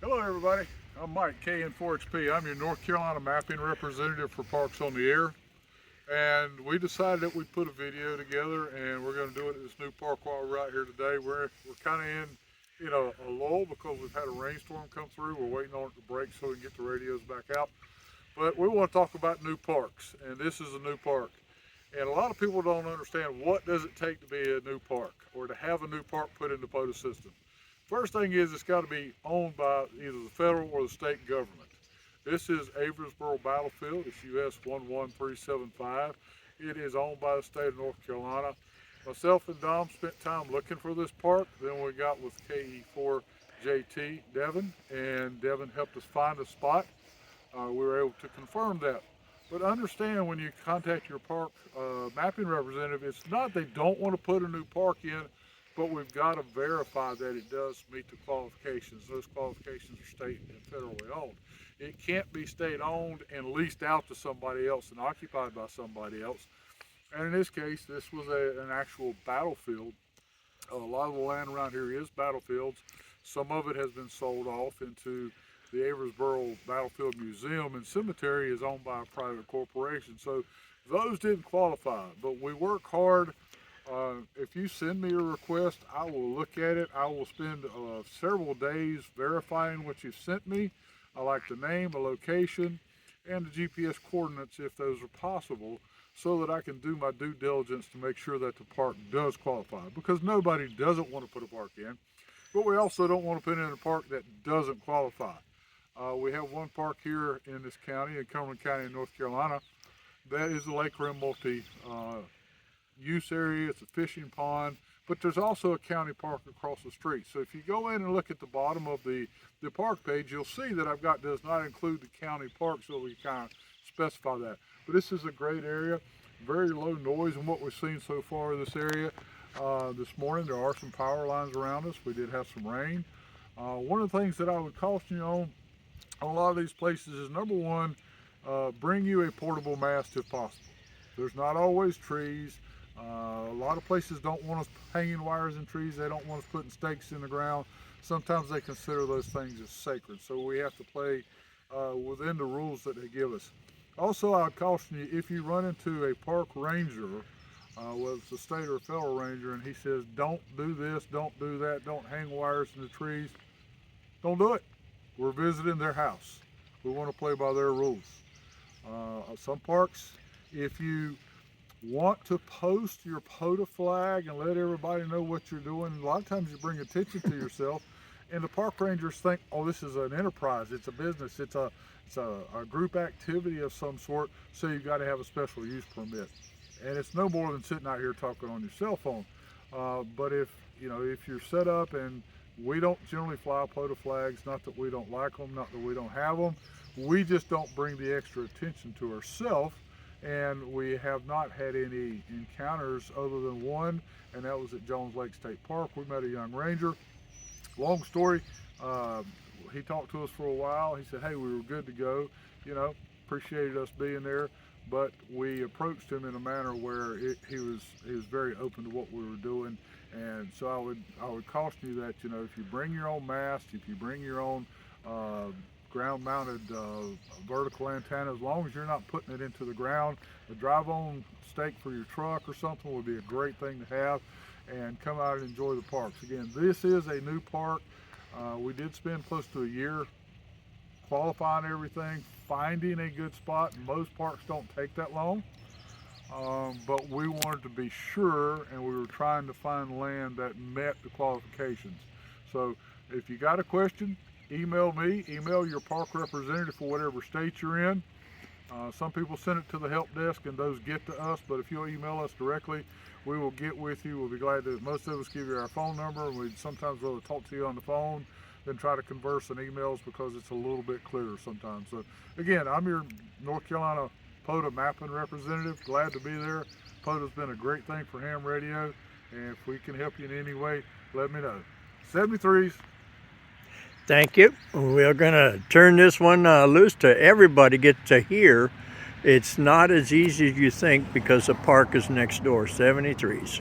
Hello everybody, I'm Mike, KN4XP. I'm your North Carolina mapping representative for Parks on the Air. And we decided that we'd put a video together and we're going to do it at this new park while we're out here today. We're kind of in, a lull because we've had a rainstorm come through. We're waiting on it to break so we can get the radios back out. But we want to talk about new parks, and this is a new park. And a lot of people don't understand what does it take to be a new park or to have a new park put in the POTA system. First thing is it's got to be owned by either the federal or the state government. This is Aversboro Battlefield. It's US 11375. It is owned by the state of North Carolina. Myself and Dom spent time looking for this park. Then we got with KN4XP Devin, and Devin helped us find a spot. We were able to confirm that. But understand, when you contact your park mapping representative, it's not they don't want to put a new park in, but we've got to verify that it does meet the qualifications. Those qualifications are state and federally owned. It can't be state owned and leased out to somebody else and occupied by somebody else. And in this case, this was an actual battlefield. A lot of the land around here is battlefields. Some of it has been sold off into the Aversboro Battlefield Museum, and Cemetery is owned by a private corporation. So those didn't qualify, but we work hard. If you send me a request, I will look at it. I will spend several days verifying what you've sent me. I like the name, the location, and the GPS coordinates if those are possible, so that I can do my due diligence to make sure that the park does qualify, because nobody doesn't want to put a park in, but we also don't want to put in a park that doesn't qualify. We have one park here in this county, in Cumberland County in North Carolina, that is the Lake Rim multi-use area. It's a fishing pond, but there's also a county park across the street. So if you go in and look at the bottom of the park page, you'll see that I've got does not include the county park, so we kind of specify that. But this is a great area, very low noise in what we've seen so far in this area. This morning there are some power lines around us. We did have some rain. One of the things that I would caution you on a lot of these places is, number one, bring you a portable mast if possible. There's not always trees. A lot of places don't want us hanging wires in trees. They don't want us putting stakes in the ground. Sometimes they consider those things as sacred. So we have to play within the rules that they give us. Also, I would caution you, if you run into a park ranger, whether it's a state or a federal ranger, and he says, don't do this, don't do that, don't hang wires in the trees, don't do it. We're visiting their house. We want to play by their rules. Some parks, if you want to post your POTA flag and let everybody know what you're doing, a lot of times you bring attention to yourself, and the park rangers think, oh, this is an enterprise, it's a business, it's a group activity of some sort, so you've got to have a special use permit. And it's no more than sitting out here talking on your cell phone. But if you're set up, and we don't generally fly POTA flags, not that we don't like them, not that we don't have them, we just don't bring the extra attention to ourselves. And we have not had any encounters other than one, and that was at Jones Lake State Park. We met a young ranger. Long story, he talked to us for a while. He said, hey, we were good to go, appreciated us being there, but we approached him in a manner where he was very open to what we were doing. And so I would caution you that, if you bring your own mast, if you bring your own ground-mounted vertical antenna, as long as you're not putting it into the ground, a drive-on stake for your truck or something would be a great thing to have, and come out and enjoy the parks. Again, this is a new park. We did spend close to a year qualifying everything, finding a good spot. Most parks don't take that long, but we wanted to be sure, and we were trying to find land that met the qualifications. So if you got a question, email me, email your park representative for whatever state you're in. Some people send it to the help desk and those get to us, but if you'll email us directly, we will get with you. We'll be glad to. Most of us give you our phone number, and we'd sometimes rather talk to you on the phone than try to converse in emails, because it's a little bit clearer sometimes. So again, I'm your North Carolina POTA mapping representative. Glad to be there. POTA's been a great thing for ham radio, and if we can help you in any way, let me know. 73s. Thank you. We're going to turn this one loose to everybody get to hear. It's not as easy as you think, because the park is next door. 73s.